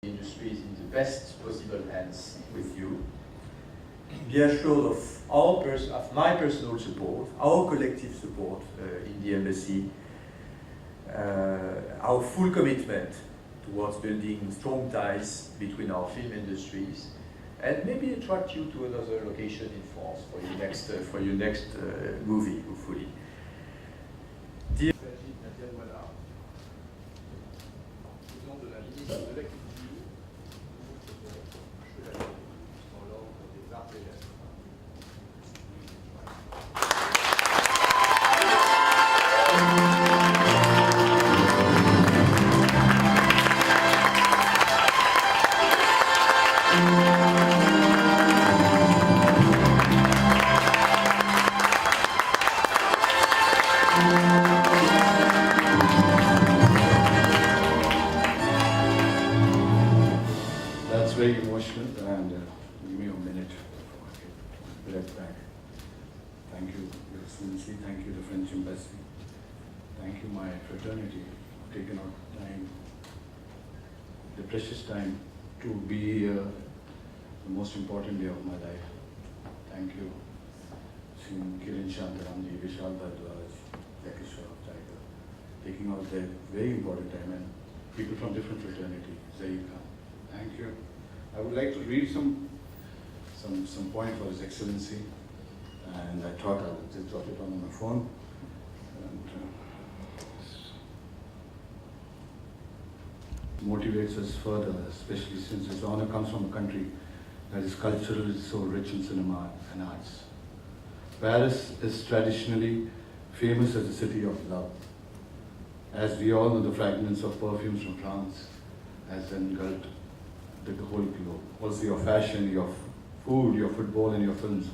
The industry is in the best possible hands with you. Be assured of my personal support, our collective support in the embassy, our full commitment towards building strong ties between our film industries, and maybe attract you to another location in France for your next movie, hopefully. Dear That's very emotional, and give me a minute before I get breath back. Thank you, Your Excellency. Thank you, the French Embassy. Thank you, my fraternity, for taking out time, the precious time, to be here, the most important day of my life. Thank you, Kiran Shantaramji, Vishal Bhardwaj, Jackky, taking out their very important time, and people from different fraternity, Zaheer Khan. Thank you. I would like to read some point for His Excellency, and I thought I would just jot it on my phone. And, motivates us further, especially since this honor comes from a country that is culturally so rich in cinema and arts. Paris is traditionally famous as a city of love. As we all know, the fragrance of perfumes from France has engulfed the whole globe. Also, your fashion, your food, your football, and your films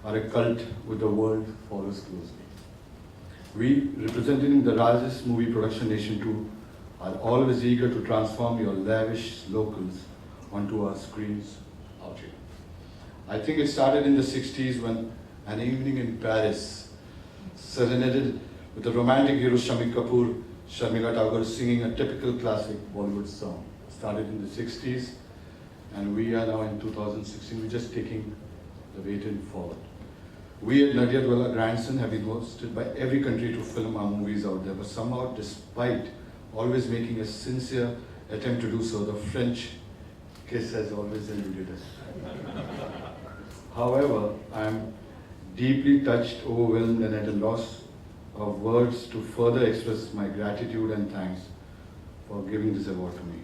are a cult which the world follows closely. We, representing the largest movie production nation too, are always eager to transform your lavish locals onto our screens out here. I think it started in the 60s when an evening in Paris serenaded with the romantic hero Kapoor, Sharmila Tagore singing a typical classic Bollywood song. Started in the 60s, and we are now in 2016. We're just taking the way forward. We at Nadia Dwala Grandson have been hosted by every country to film our movies out there, but somehow, despite always making a sincere attempt to do so, the French kiss has always eluded us. However, I am deeply touched, overwhelmed, and at a loss of words to further express my gratitude and thanks for giving this award to me.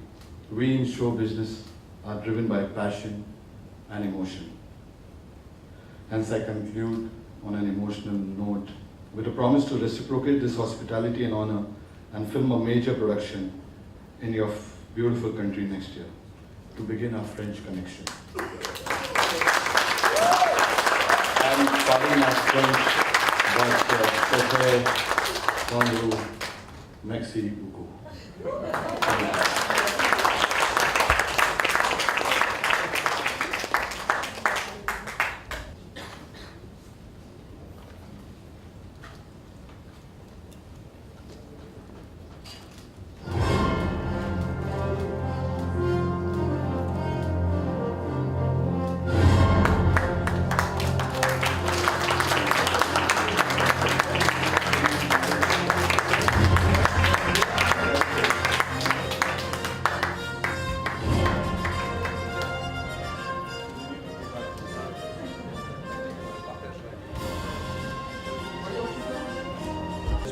We in show business are driven by passion and emotion. Hence, I conclude on an emotional note with a promise to reciprocate this hospitality and honor and film a major production in your beautiful country next year to begin our French connection. I'm pardon my French, but bonjour, merci beaucoup.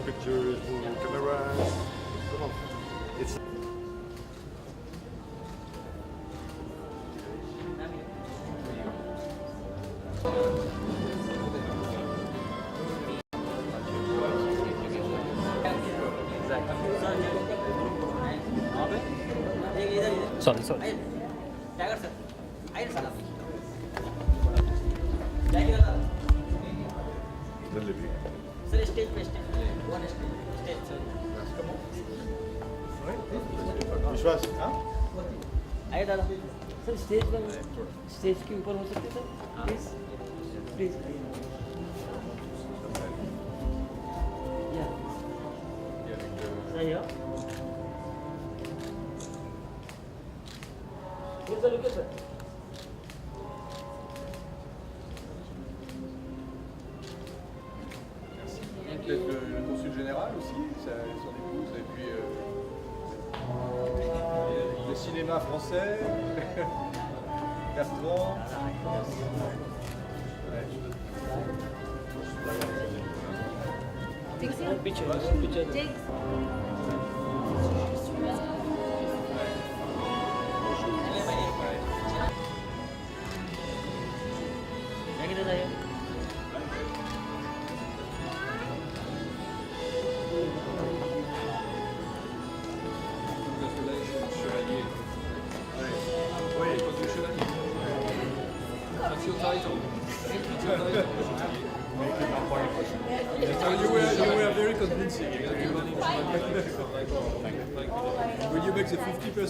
Pictures, cameras. Come on. It's sorry. the living. Sir, stage पे one stage sir. Come on. विश्वास हाँ? आइए दादा sir stage के ऊपर हो सकते sir please या सर या Here's the location. Peut-être le consul général aussi, son épouse, et puis le cinéma français, Bertrand. One picture. One picture. You were very convincing. Will you make the 50%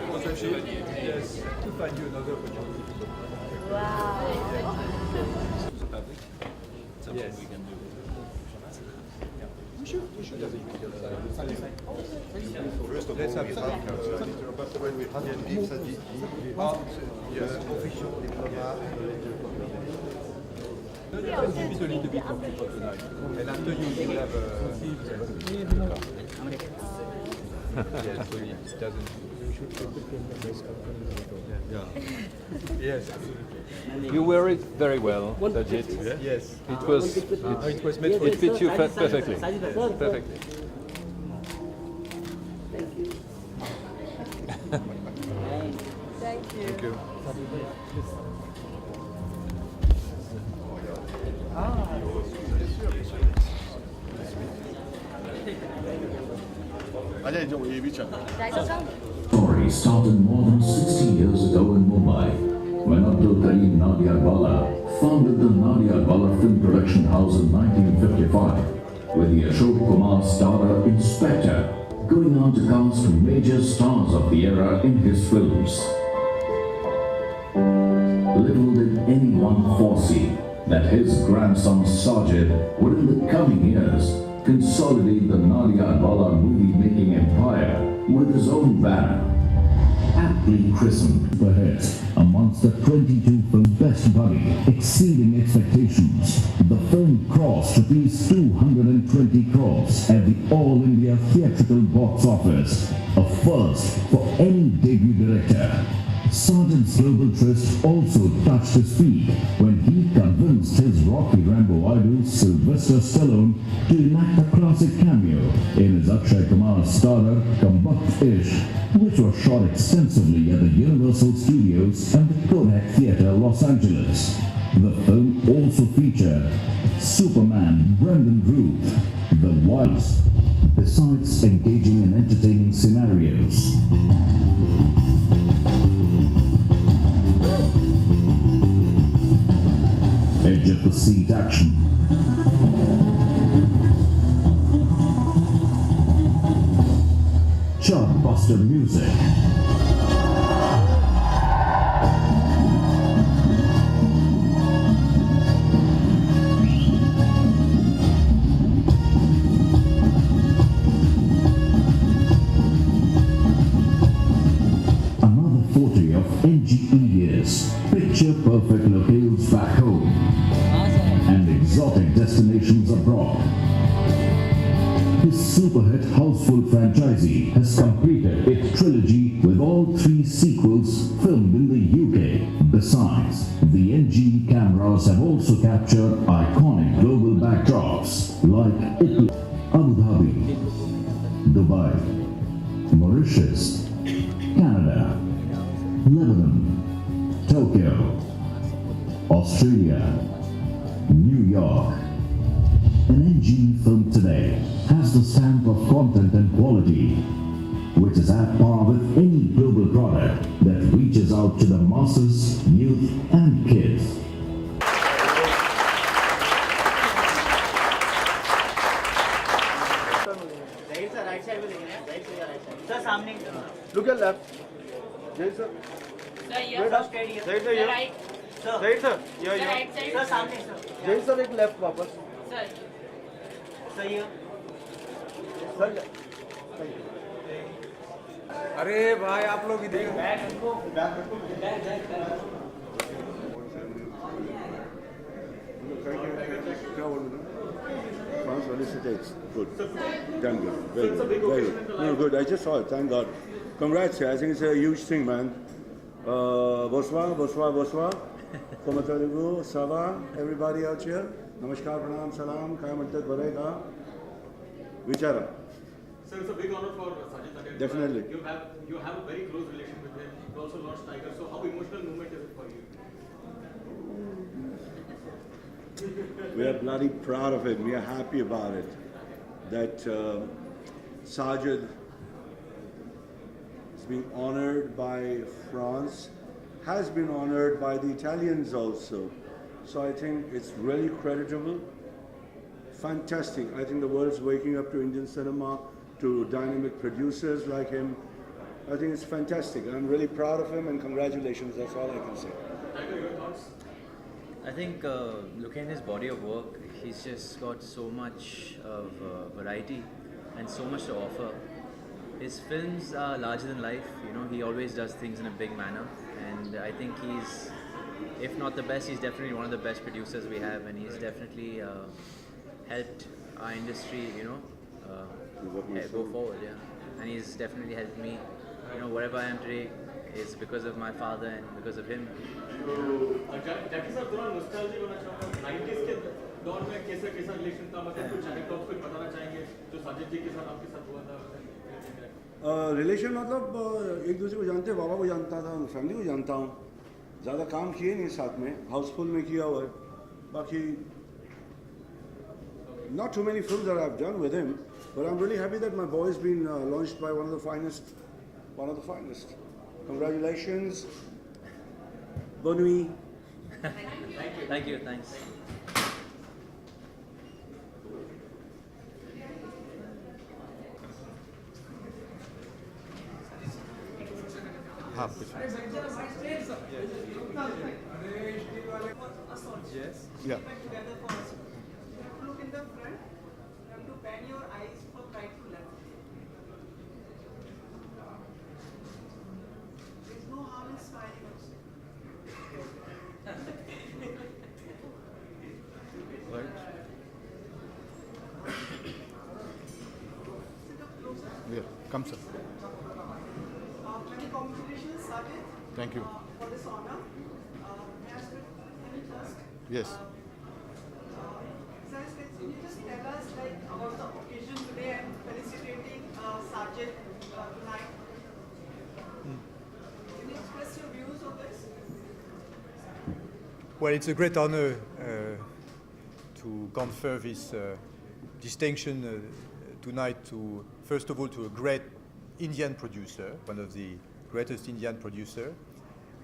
sponsorship? Yes, to find you another opportunity. Yes. We should First of Let's all, have we some. have when we had Yannick Sadi, Yes. official diploma. Keep it a little bit of people tonight. And after you will have yes, so it doesn't. Yes. You wear it very well, One Sajid. picture. Yes. It was made for It fits you perfectly. Perfect. Perfectly. Thank you. Thank you. Allez, non, il est vite, Story started more than 60 years ago in Mumbai, when Abdul Karim Nadiadwala founded the Nadiadwala Film Production House in 1955, with the Ashok Kumar starrer Inspector going on to cast major stars of the era in his films. Little did anyone foresee that his grandson Sajid would in the coming years consolidate the Nadiadwala movie-making empire with his own banner. Aptly christened the hit amongst the 22 film Best Buddy, exceeding expectations. The film crossed rupees 220 crores at the All India Theatrical Box Office, a first for any debut director. Sergeant's global tryst also touched his feet when he convinced his Rocky Rambo idol Sylvester Stallone to enact a classic cameo in his Akshay Kumar starrer Kambukt-ish, which was shot extensively at the Universal Studios and the Kodak Theatre, Los Angeles. The film also featured Superman Brendan Ruth, The Wilds, besides engaging in entertaining scenarios. Edge of the seat action. Chartbuster music. Another 40 of NGE years. Picture perfect locales back home and exotic destinations abroad. His super hit Houseful franchisee has completed its trilogy with all 3 sequels filmed in the UK. Besides, the NG cameras have also captured iconic global backdrops like Italy, Abu Dhabi, Dubai, Mauritius, Canada, Lebanon, Tokyo, Australia, New York. An NG film today has the stamp of content and quality, which is at par with any global product that reaches out to the masses, youth and kids. Look at left. Jai sir. Sir, here, sir, straight here. Right, sir, Sir, here. right. Sir, Right sir. Yeah, sir, yeah. right side. Sir, सामने, sir. Jai sir, एक left वापस. Sir. Sir, here. Sir, left. अरे भाई आप लोग इधर क्या बोल रहे France felicitates. Good. Damn good. Very good. Very good. No, good. I just saw it. Thank God. Congrats. I think it's a huge thing, man. Bonsoir, bonsoir, bonsoir. Comment allez-vous? Ça va? Everybody out here? Namaskar, pranam, salam. Kaya mantat barega. Vichara. Sir, it's a big honor for Sajid Zaheer. Definitely. You have a very close relation with him. You also launched Tiger. So how emotional moment is it for you? We are bloody proud of it. We are happy about it. That Sajid is being honored by France, has been honored by the Italians also. So I think it's really creditable. Fantastic. I think the world's waking up to Indian cinema, to dynamic producers like him. I think it's fantastic. I'm really proud of him and congratulations. That's all I can say. Tiger, your thoughts? I think looking at his body of work, he's just got so much of variety and so much to offer. His films are larger than life, you know, he always does things in a big manner, and I think he's, if not the best, he's definitely one of the best producers we have, and he's definitely helped our industry, you know, go forward, yeah. And he's definitely helped me, you know, wherever I am today is because of my father and because of him. Jackky sir, थोड़ा nostalgic होना चाहूँगा. 90s के दौर में कैसा relation था, मतलब कुछ anecdotes कुछ बताना चाहेंगे जो साजिद जी के साथ आपके साथ हुआ था? रिलेशन मतलब एक दूसरे को जानते, बाबा को जानता था, फैमिली को जानता हूँ. ज़्यादा काम किए नहीं साथ में, हाउसफुल में किया हुआ है. बाकी not too many films that I've done with him, but I'm really happy that my boy's been launched by one of the finest. Congratulations. Bonne nuit. Thank you, thanks. Yes. Yeah. Look in the front. You have to bend your eyes from right to left. There's no harm in smiling also. What? Sit up closer. Yeah. Come, sir. Many congratulations, Sajid. Thank you. For this honor. May I speak first? Yes. Sir, can you just tell us about the occasion today and felicitating Sajid tonight? Can you express your views on this? Well, it's a great honor to confer this distinction tonight to, first of all, to a great Indian producer, one of the greatest Indian producer,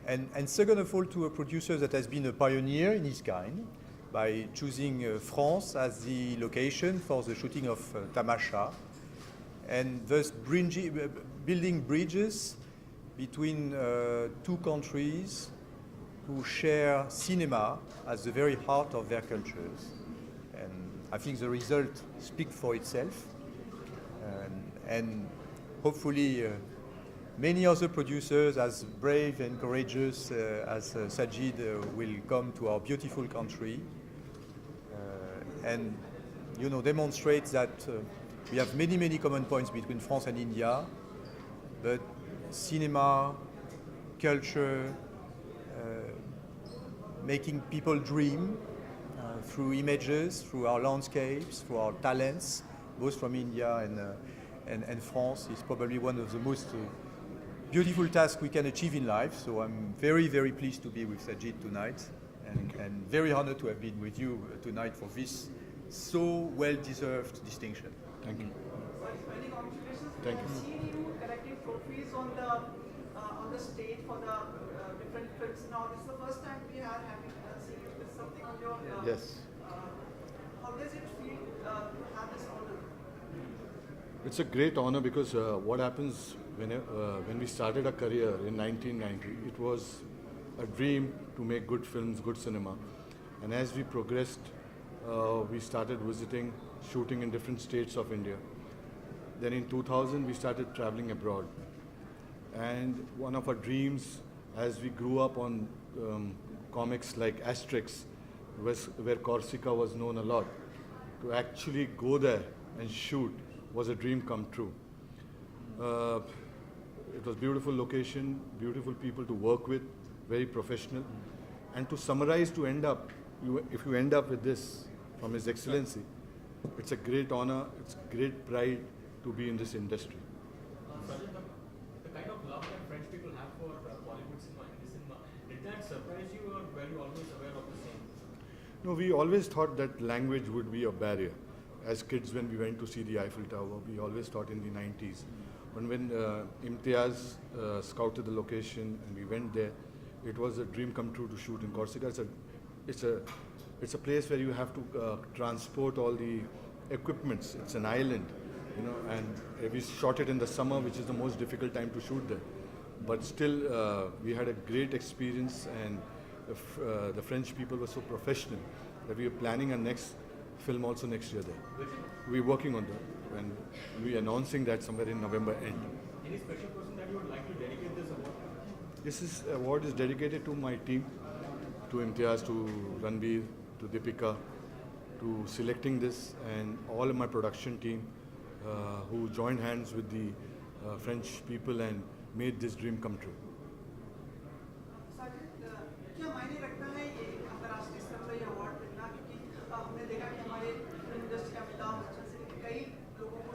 and second of all, to a producer that has been a pioneer in his kind by choosing France as the location for the shooting of Tamasha, and thus building bridges between two countries who share cinema as the very heart of their cultures. And I think the result speaks for itself. And hopefully many other producers as brave and courageous as Sajid will come to our beautiful country and, you know, demonstrate that we have many, many common points between France and India, but cinema, culture, making people dream through images, through our landscapes, through our talents, both from India and France, is probably one of the most beautiful tasks we can achieve in life. So I'm very, very pleased to be with Sajid tonight, and very honored to have been with you tonight for this so well-deserved distinction. Thank you. Many congratulations. Thank you. We've seen you collecting trophies on the stage for the different films. Now this is the first time we are having seen you with something on your. Yes. How does it feel to have this honor? It's a great honor because what happens when we started our career in 1990, it was a dream to make good films, good cinema. And as we progressed, we started visiting, shooting in different states of India. Then in 2000, we started traveling abroad. And one of our dreams, as we grew up on comics like Asterix, where Corsica was known a lot, to actually go there and shoot was a dream come true. It was beautiful location, beautiful people to work with, very professional. And to summarize, to end up, if you end up with this from His Excellency, it's a great honor, it's great pride to be in this industry. The kind of love that French people have for Bollywood cinema, Hindi cinema, did that surprise you, or were you always aware of the same? No, we always thought that language would be a barrier. As kids, when we went to see the Eiffel Tower, we always thought in the 90s. When Imtiaz scouted the location and we went there, it was a dream come true to shoot in Corsica. It's a place where you have to transport all the equipments. It's an island, you know, and we shot it in the summer, which is the most difficult time to shoot there. But still, we had a great experience, and the French people were so professional that we are planning our next film also next year there. We're working on that, and we're announcing that somewhere in November end. Any special person that you would like to dedicate this award? This award is dedicated to my team, to Imtiaz, to Ranbir, to Deepika, to selecting this, and all of my production team who joined hands with the French people and made this dream come true. क्या मायने रखता है ये अंतर्राष्ट्रीय स्तर पर ये award मिलना, क्योंकि हमने देखा कि हमारे फिल्म इंडस्ट्री का अमिताभ बच्चन से कई लोगों को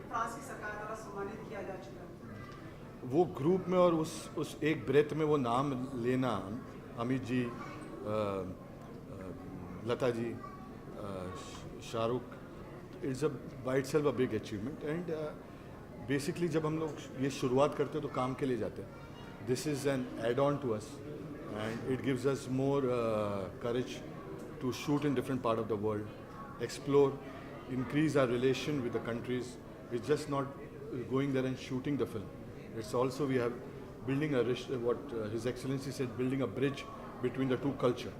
फ्रांस की सरकार द्वारा सम्मानित किया जा चुका है। वो ग्रुप में और उस एक ब्रेथ में वो नाम लेना, Amit ji, Lata ji, Shahrukh, it's a by itself a big achievement. And basically जब हम लोग ये शुरुआत करते हैं तो काम के लिए जाते हैं. This is an add on to us, and it gives us more courage to shoot in different part of the world, explore, increase our relation with the countries. It's just not going there and shooting the film. It's also we have building what His Excellency said, building a bridge between the two culture,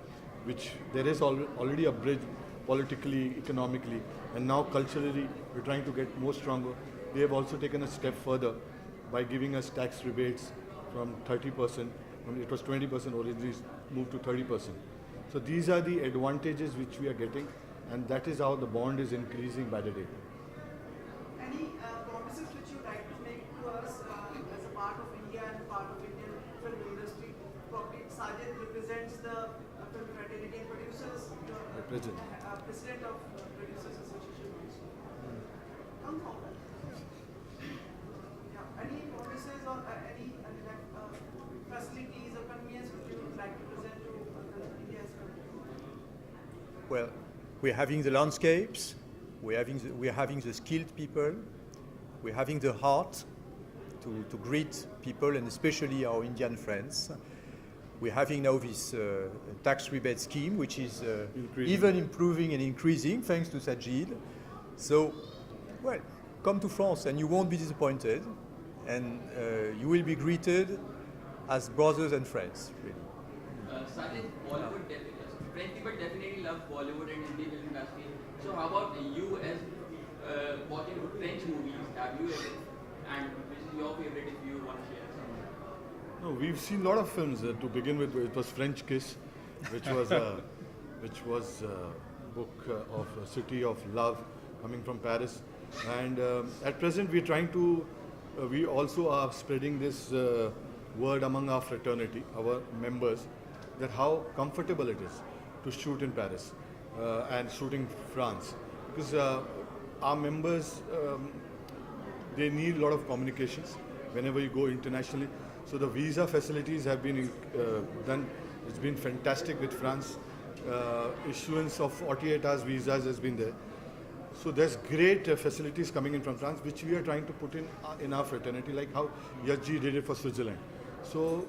which there is already a bridge politically, economically, and now culturally we're trying to get more stronger. They have also taken a step further by giving us tax rebates from 30%. It was 20% originally, moved to 30%. So these are the advantages which we are getting, and that is how the bond is increasing by the day. Any promises which you like to make to us as a part of India and part of Indian film industry? Probably Sajid represents the film fraternity and producers, president of Producers Association also. Come forward. Yeah. Any promises or any facilities or convenience which you would like to present to India as well? Well, we're having the landscapes, we're having the skilled people, we're having the heart to greet people, and especially our Indian friends. We're having now this tax rebate scheme, which is even improving and increasing thanks to Sajid. So, well, come to France and you won't be disappointed, and you will be greeted as brothers and friends, really. Sajid, Bollywood, French people definitely love Bollywood and Hindi film industry. So how about you, as watching French movies, have you ever, and which is your favorite if you want to share some? No, we've seen a lot of films. To begin with, it was French Kiss, which was a book of a city of love coming from Paris. And at present, we're trying to, we also are spreading this word among our fraternity, our members, that how comfortable it is to shoot in Paris and shooting France. Because our members, they need a lot of communications whenever you go internationally. So the visa facilities have been done. It's been fantastic with France. Issuance of 48 hours visas has been there. So there's great facilities coming in from France, which we are trying to put in our fraternity, like how Jackky did it for Switzerland. So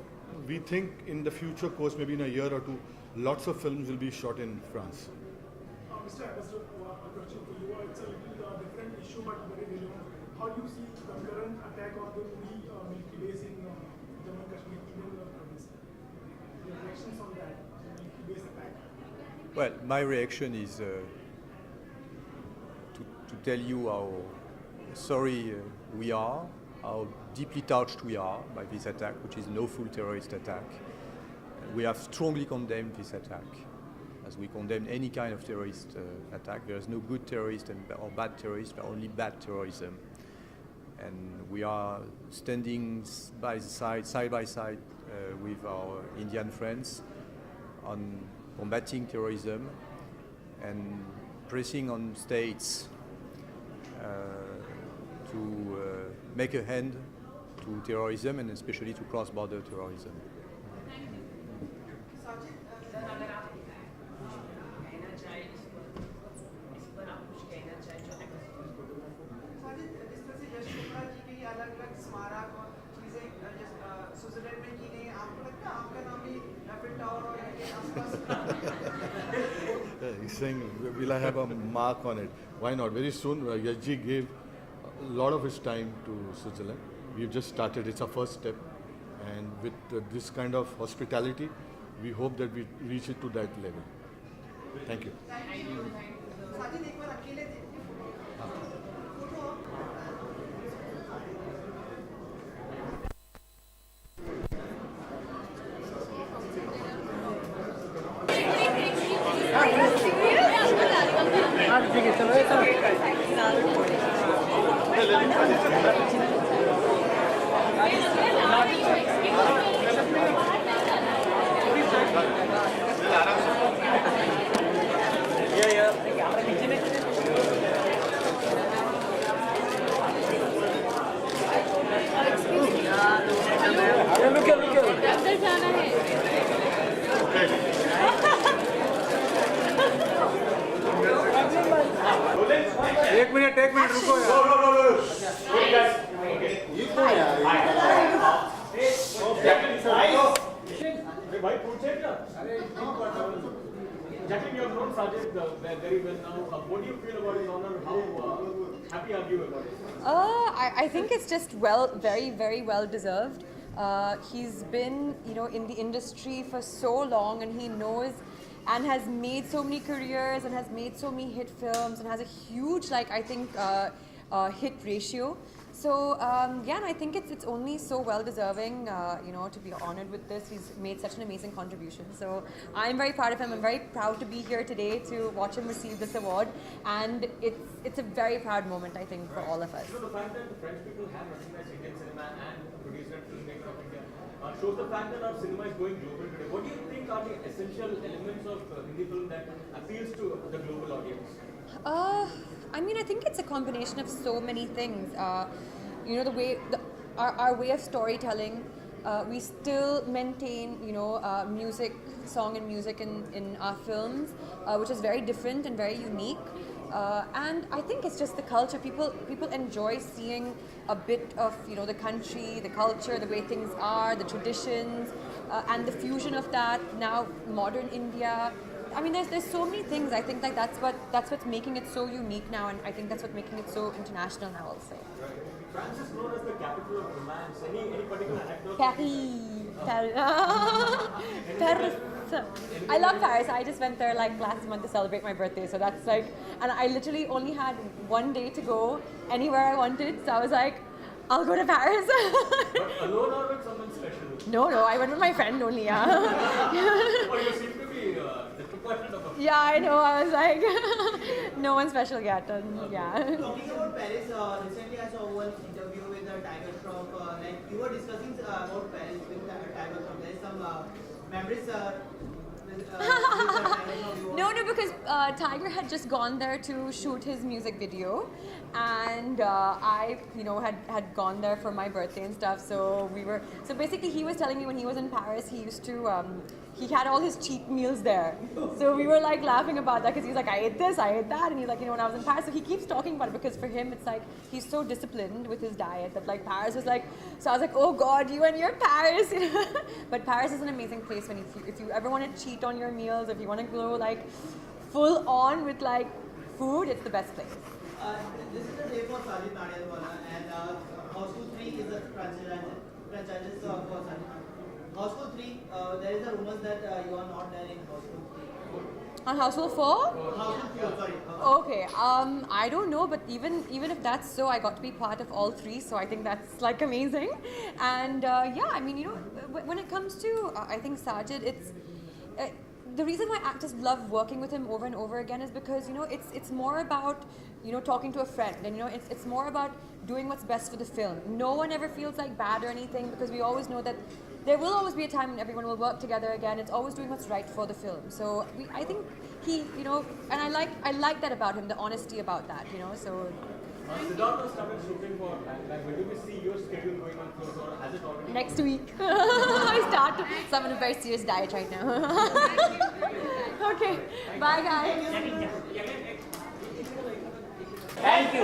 we think in the future course, maybe in a year or two, lots of films will be shot in France. Mr. Ambassador, a question for you. It's a little different issue, but very relevant. How do you see the current attack on the military base in Jammu and Kashmir, Indian province? Your reactions on that, military base attack? Well, my reaction is to tell you how sorry we are how deeply touched we are by this attack, which is no full terrorist attack. We have strongly condemned this attack, as we condemn any kind of terrorist attack. There is no good terrorist or bad terrorist, but only bad terrorism. And we are standing side by side with our Indian friends on combating terrorism and pressing on states to make a end to terrorism and especially to cross-border terrorism. He's saying, will I have a mark on it? Why not? Very soon, Jackky gave a lot of his time to Switzerland. We've just started, it's our first step. And with this kind of hospitality, we hope that we reach it to that level. Thank you. एक minute रुको भाई पूछे क्या? Jacquline, you have known Sajid very well now. What do you feel about his honor? How happy are you about it? I think it's just very, very well deserved. He's been, in the industry for so long, and he knows and has made so many careers and has made so many hit films and has a huge, hit ratio. So and I think it's only so well deserving, to be honored with this. He's made such an amazing contribution. So I'm very proud of him. I'm very proud to be here today to watch him receive this award, and it's a very proud moment, I think, for all of us. So the fact that the French people have recognized Indian cinema and producer and filmmaker of India shows the fact that our cinema is going global today. What do you think are the essential elements of Hindi film that appeals to the global audience? I think it's a combination of so many things. The way our way of storytelling, we still maintain, song and music in our films, which is very different and very unique. And I think it's just the culture. People enjoy seeing a bit of the country, the culture, the way things are, the traditions, and the fusion of that. Now modern India. There's so many things. I think that's what's making it so unique now, and I think that's what's making it so international now also. France is known as the capital of romance. Any particular anecdote? Paris. I love Paris. I just went there last month to celebrate my birthday. So that's and I literally only had one day to go anywhere I wanted. So I was like, I'll go to Paris. But alone or with someone special? No, I went with my friend only. Yeah. Well, you seem to be disappointed about it. Yeah, I know. I was like, no one special yet. And, yeah. Talking about Paris, recently I saw one interview with Tiger Shroff. You were discussing about Paris with Tiger Shroff. There is some memories. No, because Tiger had just gone there to shoot his music video, and I, had gone there for my birthday and stuff. So basically, he was telling me when he was in Paris, he used to, he had all his cheap meals there. So we were laughing about that because he's like, I ate this, I ate that, and he's like, when I was in Paris. So he keeps talking about it because for him, it's he's so disciplined with his diet that Paris was so I was like, oh God, you and your Paris. But Paris is an amazing place when if you ever want to cheat on your meals, if you want to go full on with food, it's the best place. This is the day for Sajid Nadiadwala, and Houseful 3 is the franchise for Sajid. Houseful 3, there is a rumors that you are not there in Houseful 3. On Houseful 4? Okay, I don't know, but even if that's so, I got to be part of all 3, so I think that's like amazing. And yeah, I mean, you know, when it comes to, I think Sajid, it's, the reason why actors love working with him over and over again is because, you know, it's more about, you know, talking to a friend, and, you know, it's more about doing what's best for the film. No one ever feels like bad or anything, because we always know that there will always be a time when everyone will work together again. It's always doing what's right for the film. So I think he, you know, and I like that about him, the honesty about that, you know. So. Siddhartha started shooting for like, when do we see your schedule going on close, or has it already? Next week. I start. So I'm on a very serious diet right now. Okay. Bye, guys. Thank you.